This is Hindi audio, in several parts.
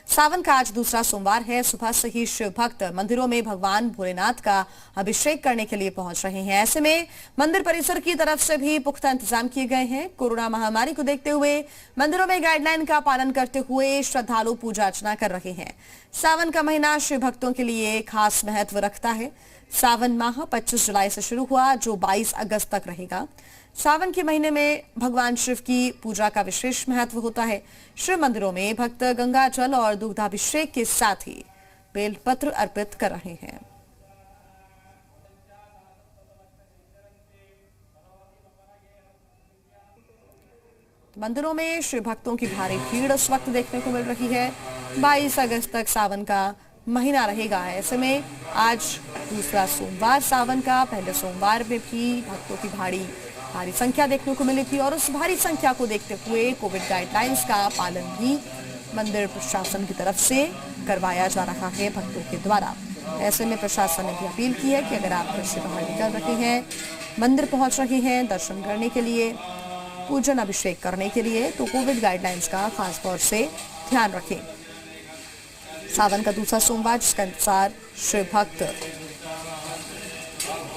सावन का आज दूसरा सोमवार है। सुबह से ही शिव भक्त मंदिरों में भगवान भोलेनाथ का अभिषेक करने के लिए पहुंच रहे हैं। ऐसे में मंदिर परिसर की तरफ से भी पुख्ता इंतजाम किए गए हैं। कोरोना महामारी को देखते हुए मंदिरों में गाइडलाइन का पालन करते हुए श्रद्धालु पूजा अर्चना कर रहे हैं। सावन का महीना शिव भक्तों के लिए खास महत्व रखता है। सावन माह 25 जुलाई से शुरू हुआ, जो 22 अगस्त तक रहेगा। सावन के महीने में भगवान शिव की पूजा का विशेष महत्व होता है। शिव मंदिरों में भक्त गंगा जल और दुग्धाभिषेक के साथ ही बेलपत्र अर्पित कर रहे हैं। मंदिरों में शिव भक्तों की भारी भीड़ इस वक्त देखने को मिल रही है। 22 अगस्त तक सावन का महीना रहेगा। ऐसे में आज दूसरा सोमवार सावन का, पहले सोमवार में भी भक्तों की भारी संख्या देखने को मिली थी और उस भारी संख्या को देखते हुए कोविड गाइडलाइंस का पालन भी मंदिर प्रशासन की तरफ से करवाया जा रहा है भक्तों के द्वारा। ऐसे में प्रशासन ने भी अपील की है कि अगर आप घर से बाहर निकल रहे हैं, मंदिर पहुंच रहे हैं दर्शन करने के लिए, पूजन अभिषेक करने के लिए, तो कोविड गाइडलाइंस का खास तौर से ध्यान रखें। सावन का दूसरा सोमवार, जिसका इंतजार शिव भक्त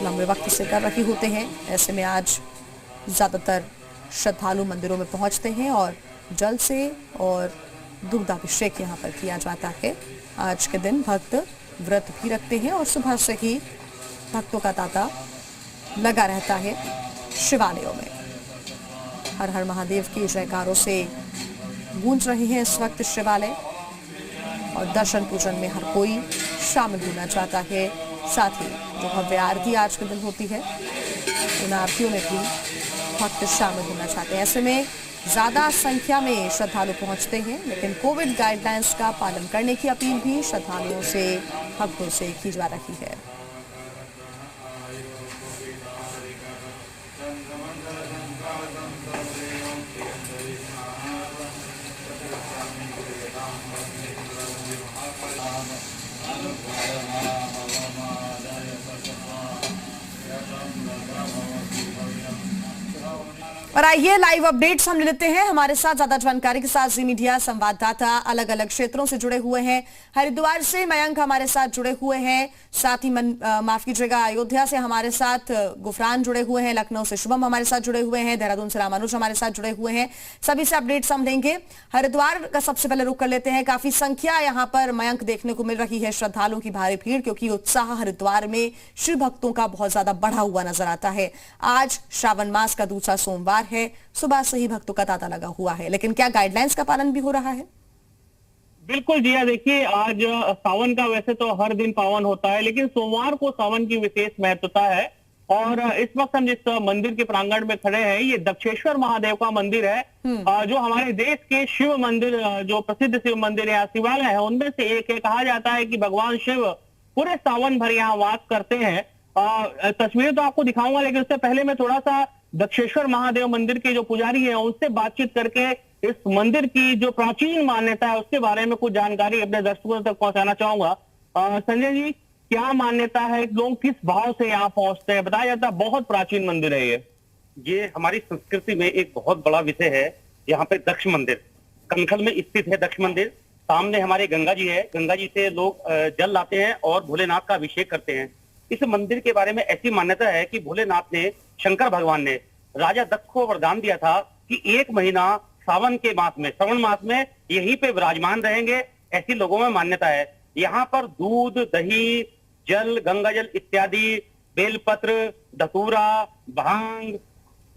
लंबे वक्त से कर रहे होते हैं। ऐसे में आज ज्यादातर श्रद्धालु मंदिरों में पहुंचते हैं और जल से और दुग्धाभिषेक यहाँ पर किया जाता है। आज के दिन भक्त व्रत भी रखते हैं और सुबह से ही भक्तों का तांता लगा रहता है शिवालयों में। हर हर महादेव के जयकारों से गूंज रहे हैं इस वक्त शिवालय और दर्शन पूजन में हर कोई शामिल होना चाहता है। साथ ही जो भव्य आरती आज के दिन होती है, उन आरतियों में भी भक्त शामिल होना चाहते हैं। ऐसे में ज्यादा संख्या में श्रद्धालु पहुंचते हैं, लेकिन कोविड गाइडलाइंस का पालन करने की अपील भी श्रद्धालुओं से, भक्तों से की जा रही है। और आइए लाइव अपडेट्स हम लेते हैं। हमारे साथ ज्यादा जानकारी के साथ जी मीडिया संवाददाता अलग अलग क्षेत्रों से जुड़े हुए हैं। हरिद्वार से मयंक हमारे साथ जुड़े हुए हैं, साथ ही माफ कीजिएगा अयोध्या से हमारे साथ गुफरान जुड़े हुए हैं, लखनऊ से शुभम हमारे साथ जुड़े हुए हैं, देहरादून से रामानुज हमारे साथ जुड़े हुए हैं। सभी से अपडेट्स हम लेंगे। हरिद्वार का सबसे पहले रुख कर लेते हैं। काफी संख्या यहाँ पर मयंक देखने को मिल रही है, श्रद्धालुओं की भारी भीड़, क्योंकि उत्साह हरिद्वार में शिव भक्तों का बहुत ज्यादा बढ़ा हुआ नजर आता है। आज श्रावण मास का दूसरा सोमवार है, सुबह से ही भक्तों का तांता लगा हुआ है, लेकिन क्या गाइडलाइंस का पालन भी हो रहा है? बिल्कुल जी हाँ, देखिए आज सावन का वैसे तो हर दिन पावन होता है, लेकिन सोमवार को सावन की विशेष महत्वता है। और इस वक्त हम जिस मंदिर के प्रांगण में खड़े हैं, ये दक्षेश्वर महादेव का मंदिर है, जो हमारे देश के शिव मंदिर, जो प्रसिद्ध शिव मंदिर है, शिवालय है, उनमें से एक है। कहा जाता है कि भगवान शिव पूरे सावन भर यहाँ वास करते हैं। तस्वीरें तो आपको दिखाऊंगा, लेकिन उससे पहले मैं थोड़ा सा दक्षेश्वर महादेव मंदिर के जो पुजारी हैं उनसे बातचीत करके इस मंदिर की जो प्राचीन मान्यता है उसके बारे में कुछ जानकारी अपने दर्शकों तक पहुंचाना चाहूंगा। संजय जी, क्या मान्यता है, लोग किस भाव से यहाँ पहुंचते हैं? बताया जाता है बहुत प्राचीन मंदिर है ये हमारी संस्कृति में एक बहुत बड़ा विषय है। यहाँ पे दक्ष मंदिर कनखल में स्थित है। दक्ष मंदिर सामने हमारे गंगा जी है, गंगा जी से लोग जल लाते हैं और भोलेनाथ का अभिषेक करते हैं। इस मंदिर के बारे में ऐसी मान्यता है कि भोलेनाथ ने, शंकर भगवान ने राजा दक्ष को वरदान दिया था कि 1 महीना सावन के मास में, श्रावण मास में यहीं पे विराजमान रहेंगे। ऐसी लोगों में मान्यता है। यहाँ पर दूध, दही, जल, गंगा जल इत्यादि, बेलपत्र, धतूरा, भांग,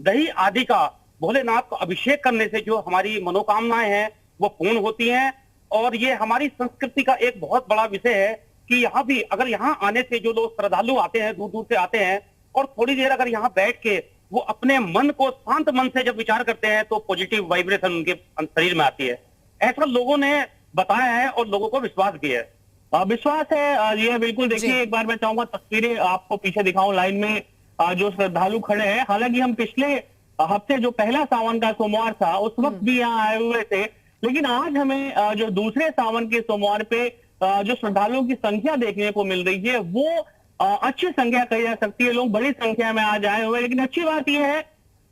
दही आदि का भोलेनाथ को अभिषेक करने से जो हमारी मनोकामनाएं हैं वो पूर्ण होती हैं। और ये हमारी संस्कृति का एक बहुत बड़ा विषय है कि यहाँ भी अगर यहाँ आने से जो लोग श्रद्धालु आते हैं, दूर दूर से आते हैं, और थोड़ी देर अगर यहाँ बैठ के वो अपने मन को शांत मन से जब विचार करते हैं तो पॉजिटिव वाइब्रेशन उनके शरीर में आती है। ऐसा लोगों ने बताया है और लोगों को विश्वास भी है। विश्वास है ये बिल्कुल। देखिए, एक बार मैं चाहूंगा तस्वीरें आपको पीछे दिखाऊं। लाइन में जो श्रद्धालु खड़े हैं, हालांकि हम पिछले हफ्ते जो पहला सावन का सोमवार था उस वक्त भी यहाँ आए हुए थे, लेकिन आज हमें जो दूसरे सावन के सोमवार पे जो श्रद्धालुओं की संख्या देखने को मिल रही है वो अच्छी संख्या कही जा सकती है। लोग बड़ी संख्या में आज आए हुए, लेकिन अच्छी बात यह है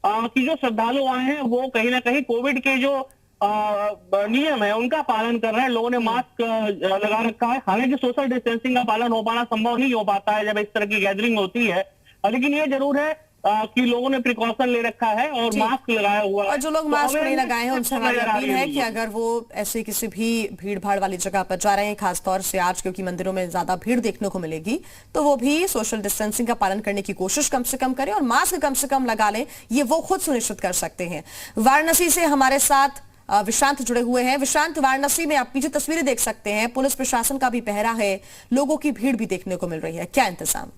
कि जो श्रद्धालु आए हैं वो कहीं ना कहीं कोविड के जो नियम है उनका पालन कर रहे हैं। लोगों ने मास्क लगा रखा है। हालांकि सोशल डिस्टेंसिंग का पालन हो पाना संभव नहीं हो पाता है जब इस तरह की गैदरिंग होती है, लेकिन ये जरूर है कि लोगों ने प्रिकॉशन ले रखा है और मास्क लगाया हुआ है। और जो लोग मास्क नहीं लगाए हैं उनसे हमारी अपील है कि अगर वो ऐसे किसी भी भीड़ भाड़ वाली जगह पर जा रहे हैं, खासतौर से आज क्योंकि मंदिरों में ज्यादा भीड़ देखने को मिलेगी, तो वो भी सोशल डिस्टेंसिंग का पालन करने की कोशिश कम से कम करें और मास्क कम से कम लगा लें। ये वो खुद सुनिश्चित कर सकते हैं। वाराणसी से हमारे साथ विशांत जुड़े हुए हैं। विशांत, वाराणसी में आप पीछे तस्वीरें देख सकते हैं, पुलिस प्रशासन का भी पहरा है, लोगों की भीड़ भी देखने को मिल रही है, क्या इंतजाम?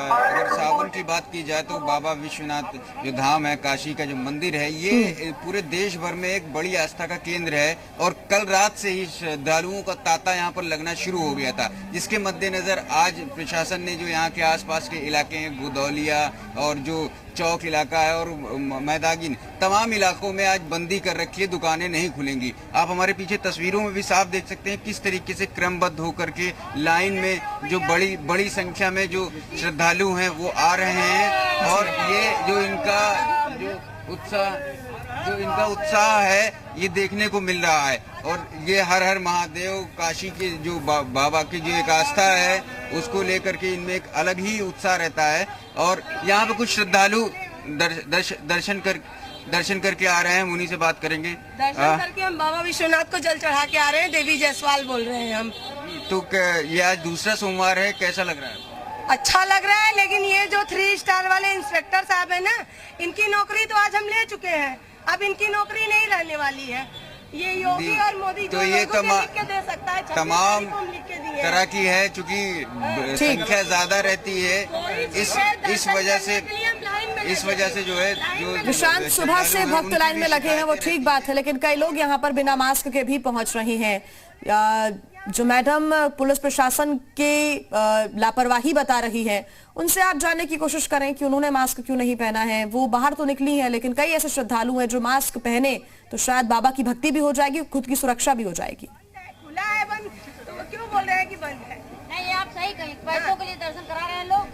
अगर सावन की बात की जाए तो बाबा विश्वनाथ जो धाम है, काशी का जो मंदिर है, ये पूरे देश भर में एक बड़ी आस्था का केंद्र है और कल रात से ही श्रद्धालुओं का तांता यहाँ पर लगना शुरू हो गया था, जिसके मद्देनजर आज प्रशासन ने जो यहाँ के आसपास के इलाके हैं, गुदौलिया और जो चौक इलाका है और मैदागिन, तमाम इलाकों में आज बंदी कर रखी है, दुकानें नहीं खुलेंगी। आप हमारे पीछे तस्वीरों में भी साफ देख सकते हैं किस तरीके से क्रमबद्ध होकर के लाइन में जो बड़ी संख्या में जो श्रद्धालु हैं वो आ रहे हैं और ये जो इनका उत्साह है ये देखने को मिल रहा है। और ये हर हर महादेव काशी के जो बाबा की जो एक आस्था है उसको लेकर के इनमें एक अलग ही उत्साह रहता है। और यहाँ पे कुछ श्रद्धालु दर्शन करके आ रहे हैं, उन्हीं से बात करेंगे। दर्शन करके हम बाबा विश्वनाथ को जल चढ़ा के आ रहे हैं। देवी जायसवाल बोल रहे हैं हम। तो ये आज दूसरा सोमवार है, कैसा लग रहा है? अच्छा लग रहा है, लेकिन ये जो 3 स्टार वाले इंस्पेक्टर साहब है ना, इनकी नौकरी तो आज हम ले चुके हैं, अब इनकी नौकरी नहीं रहने वाली है। ये योगी और मोदी तो ये लिख के दे सकता है, तमाम तरह की है, चूंकि संख्या ज्यादा रहती है, इस वजह से जो है जो विशांत, सुबह से भक्त लाइन में लगे हैं वो ठीक बात है, लेकिन कई लोग यहाँ पर बिना मास्क के भी पहुंच रहे हैं। जो मैडम पुलिस प्रशासन की लापरवाही बता रही है, उनसे आप जानने की कोशिश करें कि उन्होंने मास्क क्यों नहीं पहना है। वो बाहर तो निकली है, लेकिन कई ऐसे श्रद्धालु हैं जो मास्क पहने तो शायद बाबा की भक्ति भी हो जाएगी, खुद की सुरक्षा भी हो जाएगी। खुला है बंद, तो क्यों बोल रहे हैं कि बंद है? नहीं, आप सही कहीं पैसों के लिए दर्शन करा रहे हैं लोग।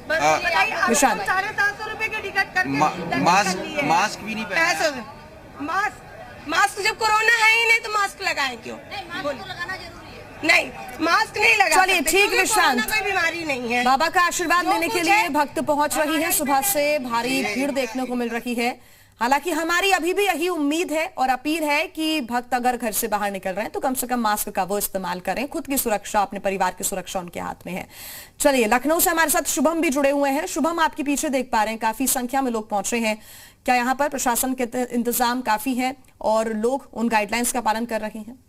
विशांत, 750 रुपए के टिकट करके मास्क भी नहीं पहना। मास्क जब कोरोना है ही नहीं तो मास्क लगाए क्यों? मास्क तो लगाना जरूरी है। नहीं, मास्क नहीं लगा। चलिए ठीक विशांत, कोई बीमारी नहीं है। बाबा का आशीर्वाद लेने के लिए भक्त पहुंच रही है। सुबह से भारी भीड़ देखने को मिल रही है। हालांकि हमारी अभी भी यही उम्मीद है और अपील है कि भक्त अगर घर से बाहर निकल रहे हैं तो कम से कम मास्क का वो इस्तेमाल करें। खुद की सुरक्षा, अपने परिवार की सुरक्षा उनके हाथ में है। चलिए, लखनऊ से हमारे साथ शुभम भी जुड़े हुए हैं। शुभम, आपके पीछे देख पा रहे हैं काफी संख्या में लोग पहुंचे हैं। क्या यहाँ पर प्रशासन के इंतजाम काफी है और लोग उन गाइडलाइंस का पालन कर रहे हैं?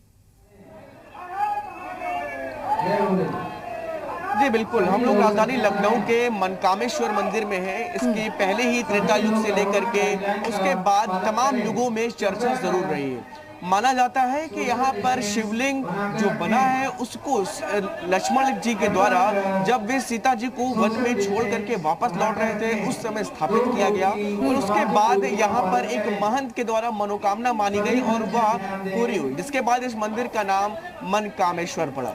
जी बिल्कुल, हम लोग राजधानी लखनऊ के मनकामेश्वर मंदिर में हैं। इसके पहले ही त्रेता युग से लेकर के उसके बाद तमाम युगों में चर्चा जरूर रही है। माना जाता है कि यहाँ पर शिवलिंग जो बना है उसको लक्ष्मण जी के द्वारा जब वे सीता जी को वन में छोड़ करके वापस लौट रहे थे उस समय स्थापित किया गया और उसके बाद यहाँ पर एक महंत के द्वारा मनोकामना मानी गई और वह पूरी हुई, जिसके बाद इस मंदिर का नाम मनकामेश्वर पड़ा।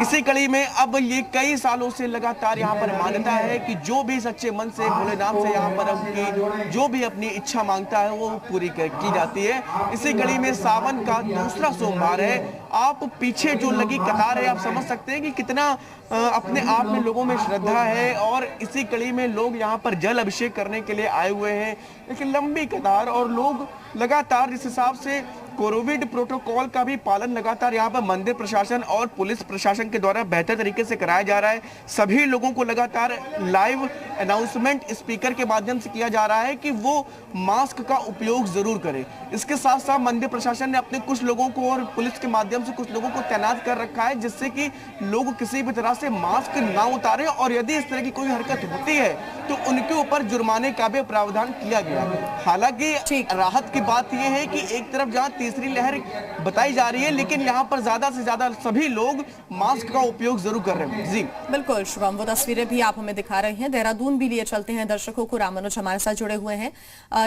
इसी कड़ी में अब ये कई सालों से लगातार यहाँ पर मान्यता है कि जो भी सच्चे मन से भोलेनाथ से यहाँ पर अपनी जो भी अपनी इच्छा मांगता है वो पूरी की जाती है। इसी कड़ी में सावन का दूसरा सोमवार है। आप पीछे जो लगी कतार है, आप समझ सकते हैं कि कितना अपने आप में लोगों में श्रद्धा है और इसी कड़ी में लोग यहाँ पर जल अभिषेक करने के लिए आए हुए हैं। लेकिन लंबी कतार और लोग लगातार जिस हिसाब से कोविड प्रोटोकॉल का भी पालन लगातार यहाँ पर मंदिर प्रशासन और पुलिस प्रशासन के द्वारा बेहतर तरीके से कराया जा रहा है। सभी लोगों को लगातार लाइव अनाउंसमेंट स्पीकर के माध्यम से किया जा रहा है कि वो मास्क का उपयोग जरूर करें। इसके साथ साथ मंदिर प्रशासन ने अपने कुछ लोगों को और पुलिस के माध्यम से कुछ लोगों को तैनात कर रखा है जिससे कि लोग किसी भी तरह से मास्क ना उतारें और यदि इस तरह की कोई हरकत होती है तो उनके ऊपर जुर्माने का भी प्रावधान किया गया। हालांकि राहत की बात यह है कि एक तरफ जहां तीसरी लहर बताई जा रही है लेकिन यहाँ पर ज्यादा से ज्यादा सभी लोग मास्क का उपयोग जरूर कर रहे हैं। जी बिल्कुल शुभम, वो तस्वीरें भी आप हमें दिखा रहे हैं। देहरादून भी लिए चलते हैं दर्शकों को। रामानुज हमारे साथ जुड़े हुए हैं।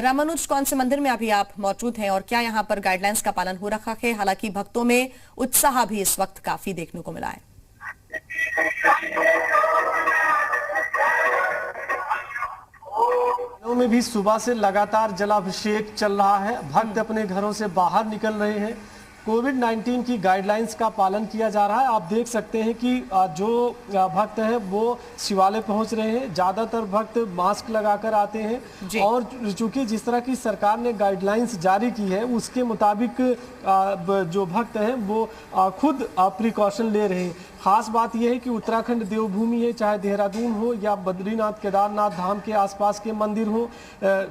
रामानुज, कौन से मंदिर में अभी आप मौजूद हैं और क्या यहाँ पर गाइडलाइंस का पालन हो रखा है? हालांकि भक्तों में उत्साह भी इस वक्त काफी देखने को मिला है। में भी सुबह से लगातार जलाभिषेक चल रहा है। भक्त अपने घरों से बाहर निकल रहे हैं। कोविड-19 की गाइडलाइंस का पालन किया जा रहा है। आप देख सकते हैं कि जो भक्त हैं वो शिवालय पहुंच रहे हैं। ज़्यादातर भक्त मास्क लगाकर आते हैं और चूंकि जिस तरह की सरकार ने गाइडलाइंस जारी की है उसके मुताबिक जो भक्त हैं वो खुद प्रिकॉशन ले रहे हैं। खास बात यह है कि उत्तराखंड देवभूमि है, चाहे देहरादून हो या बद्रीनाथ केदारनाथ धाम के आसपास के मंदिर हो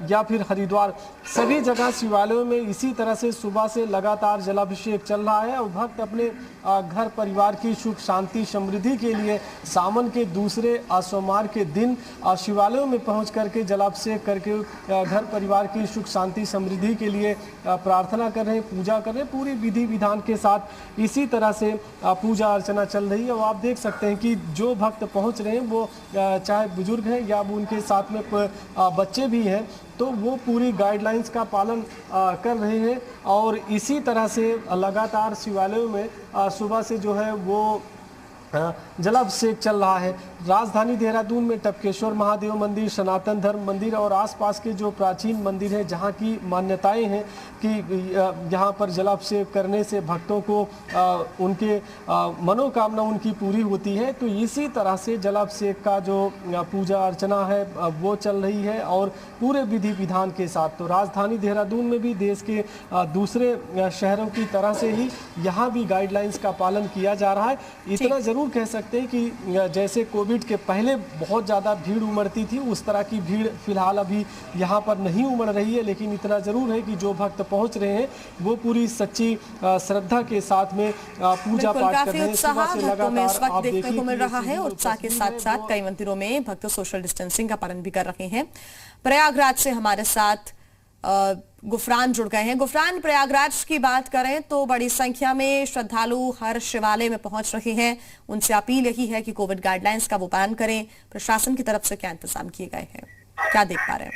या फिर हरिद्वार, सभी जगह शिवालयों में इसी तरह से सुबह से लगातार जलाभिषेक चल रहा है और भक्त अपने घर परिवार की सुख शांति समृद्धि के लिए सावन के दूसरे सोमवार के दिन शिवालयों में पहुंच करके जलाभिषेक करके घर परिवार की सुख शांति समृद्धि के लिए प्रार्थना कर रहे हैं, पूजा कर रहे हैं। पूरी विधि विधान के साथ इसी तरह से पूजा अर्चना चल रही है। और आप देख सकते हैं कि जो भक्त पहुंच रहे हैं वो चाहे बुजुर्ग हैं या उनके साथ में बच्चे भी हैं, तो वो पूरी गाइडलाइंस का पालन कर रहे हैं। और इसी तरह से लगातार शिवालयों में सुबह से जो है वो जलाभिषेक चल रहा है। राजधानी देहरादून में टपकेश्वर महादेव मंदिर, सनातन धर्म मंदिर और आसपास के जो प्राचीन मंदिर हैं जहां की मान्यताएं हैं कि यहां पर जलाभिषेक करने से भक्तों को उनके मनोकामना उनकी पूरी होती है। तो इसी तरह से जलाभिषेक का जो पूजा अर्चना है वो चल रही है और पूरे विधि विधान के साथ। तो राजधानी देहरादून में भी देश के दूसरे शहरों की तरह से ही यहाँ भी गाइडलाइंस का पालन किया जा रहा है। इतना जरूर कह सकते हैं कि जैसे कोविड के पहले बहुत ज़्यादा भीड़ उमड़ती थी, उस तरह की भीड़ फिलहाल अभी यहाँ पर नहीं उमड़ रही है। लेकिन इतना ज़रूर है कि जो भक्त पहुँच रहे हैं वो पूरी सच्ची श्रद्धा के साथ में पूजा पाठ कर रहे हैं। उत्साह भक्तों में इस वक्त देखने को मिल रहा है। उत्साह के साथ साथ कई मंदिरों में भक्त सोशल डिस्टेंसिंग का पालन भी कर रहे हैं। प्रयागराज से हमारे साथ गुफरान जुड़ गए हैं। गुफरान, प्रयागराज की बात करें तो बड़ी संख्या में श्रद्धालु हर शिवालय में पहुंच रहे हैं। उनसे अपील यही है कि कोविड गाइडलाइंस का वो पालन करें। प्रशासन की तरफ से क्या इंतजाम किए गए हैं, क्या देख पा रहे हैं?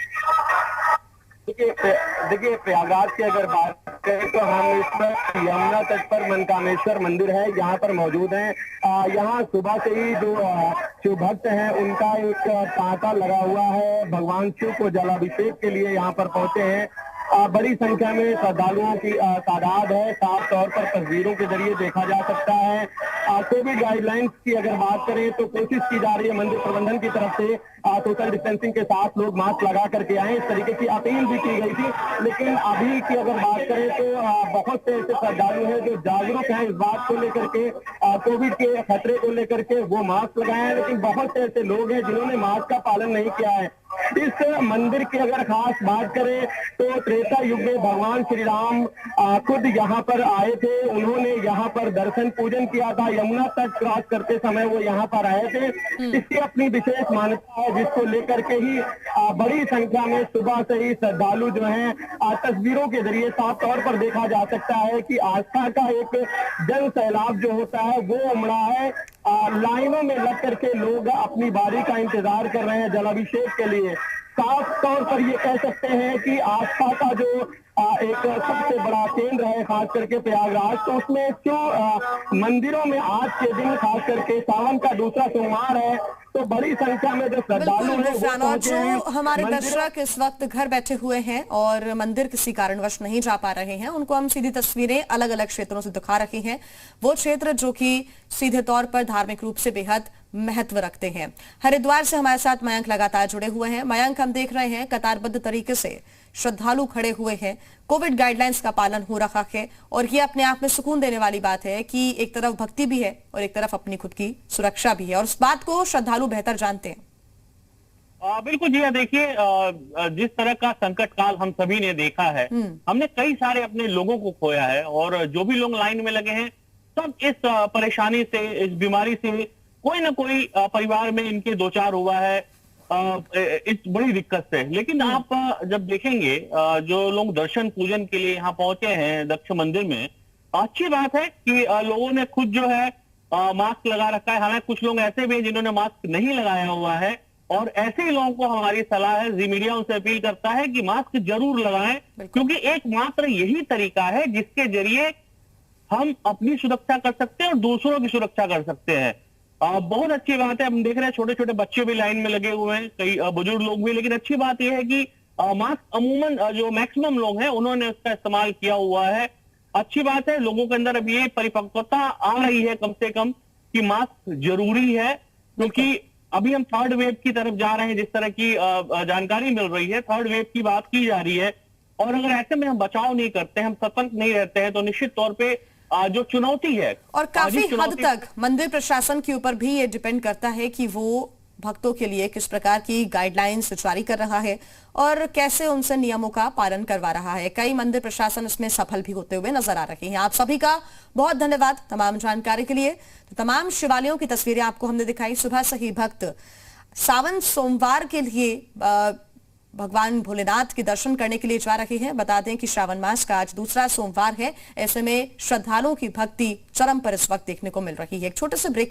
देखिए प्रयागराज की अगर बात करें तो हम इस पर यमुना तट पर मनकामेश्वर मंदिर है, यहाँ पर मौजूद हैं। यहाँ सुबह से ही जो शिव भक्त हैं उनका एक तांता लगा हुआ है। भगवान शिव को जलाभिषेक के लिए यहाँ पर पहुंचे हैं। बड़ी संख्या में श्रद्धालुओं की तादाद है। साफ तौर पर तस्वीरों के जरिए देखा जा सकता है। कोविड गाइडलाइंस की अगर बात करें तो कोशिश की जा रही है मंदिर प्रबंधन की तरफ से सोशल डिस्टेंसिंग के साथ लोग मास्क लगा करके आए, इस तरीके की अपील भी की गई थी। लेकिन अभी की अगर बात करें तो बहुत से ऐसे श्रद्धालु हैं जो जागरूक हैं इस बात को लेकर के, कोविड के खतरे को लेकर के वो मास्क लगाए हैं। लेकिन बहुत से ऐसे लोग हैं जिन्होंने मास्क का पालन नहीं किया है। इस मंदिर की अगर खास बात करें तो त्रेता युग में भगवान श्री राम खुद यहाँ पर आए थे। उन्होंने यहाँ पर दर्शन पूजन किया था। यमुना तट क्रॉस करते समय वो यहाँ पर आए थे। इसकी अपनी विशेष मान्यता है जिसको लेकर के ही बड़ी संख्या में सुबह से ही श्रद्धालु जो हैं तस्वीरों के जरिए साफ तौर पर देखा जा सकता है कि आस्था का एक जन सैलाब जो होता है वो उमड़ा है। लाइनों में लग करके लोग अपनी बारी का इंतजार कर रहे हैं जलाभिषेक के लिए। साफ तौर पर ये कह सकते हैं कि आस्था का जो एक सबसे बड़ा केंद्र है खास करके प्रयागराज, तो उसमें क्यों मंदिरों में आज के दिन खास करके सावन का दूसरा सोमवार है तो बड़ी संख्या में जो श्रद्धालु हैं जो हमारे दर्शक इस वक्त घर बैठे हुए हैं और मंदिर किसी कारणवश नहीं जा पा रहे हैं, उनको हम सीधी तस्वीरें अलग अलग क्षेत्रों से दिखा रहे हैं। वो क्षेत्र जो कि सीधे तौर पर धार्मिक रूप से बेहद महत्व रखते हैं। हरिद्वार से हमारे साथ मयंक लगातार जुड़े हुए हैं। मयंक, हम देख रहे हैं कतारबद्ध तरीके से श्रद्धालु खड़े हुए हैं, कोविड गाइडलाइंस का पालन हो रहा है और ये अपने आप में सुकून देने वाली बात है कि एक तरफ भक्ति भी है और एक तरफ अपनी खुद की सुरक्षा भी है और उस बात को श्रद्धालु बेहतर जानते हैं। बिल्कुल जी, देखिए जिस तरह का संकट काल हम सभी ने देखा है, हमने कई सारे अपने लोगों को खोया है और जो भी लोग लाइन में लगे हैं सब इस परेशानी से, इस बीमारी से कोई ना कोई परिवार में इनके दो चार हुआ है इस बड़ी दिक्कत से। लेकिन आप जब देखेंगे जो लोग दर्शन पूजन के लिए यहाँ पहुंचे हैं दक्ष मंदिर में, अच्छी बात है कि लोगों ने खुद जो है मास्क लगा रखा है। हालांकि कुछ लोग ऐसे भी हैं जिन्होंने मास्क नहीं लगाया हुआ है और ऐसे ही लोगों को हमारी सलाह है, जी मीडिया उनसे अपील करता है कि मास्क जरूर लगाएं, क्योंकि एकमात्र यही तरीका है जिसके जरिए हम अपनी सुरक्षा कर सकते हैं और दूसरों की सुरक्षा कर सकते हैं। बहुत अच्छी बात है। हम देख रहे हैं छोटे छोटे बच्चे भी लाइन में लगे हुए हैं, कई बुजुर्ग लोग भी। लेकिन अच्छी बात यह है कि मास्क अमूमन जो मैक्सिमम लोग हैं उन्होंने उसका इस्तेमाल किया हुआ है। अच्छी बात है, लोगों के अंदर अब ये परिपक्वता आ रही है कम से कम कि मास्क जरूरी है, क्योंकि अभी हम थर्ड वेव की तरफ जा रहे हैं। जिस तरह की जानकारी मिल रही है, थर्ड वेव की बात की जा रही है, और अगर ऐसे में हम बचाव नहीं करते, हम सतर्क नहीं रहते हैं, तो निश्चित तौर पे जो चुनौती है, और काफी हद तक मंदिर प्रशासन के ऊपर भी ये डिपेंड करता है कि वो भक्तों के लिए किस प्रकार की गाइडलाइंस जारी कर रहा है और कैसे उनसे नियमों का पालन करवा रहा है। कई मंदिर प्रशासन इसमें सफल भी होते हुए नजर आ रहे हैं। आप सभी का बहुत धन्यवाद तमाम जानकारी के लिए। तो तमाम शिवालयों की तस्वीरें आपको हमने दिखाई। सुबह से ही भक्त सावन सोमवार के लिए भगवान भोलेनाथ के दर्शन करने के लिए जा रहे हैं। बता दें कि श्रावण मास का आज दूसरा सोमवार है। ऐसे में श्रद्धालुओं की भक्ति चरम पर इस वक्त देखने को मिल रही है। एक छोटे से ब्रेक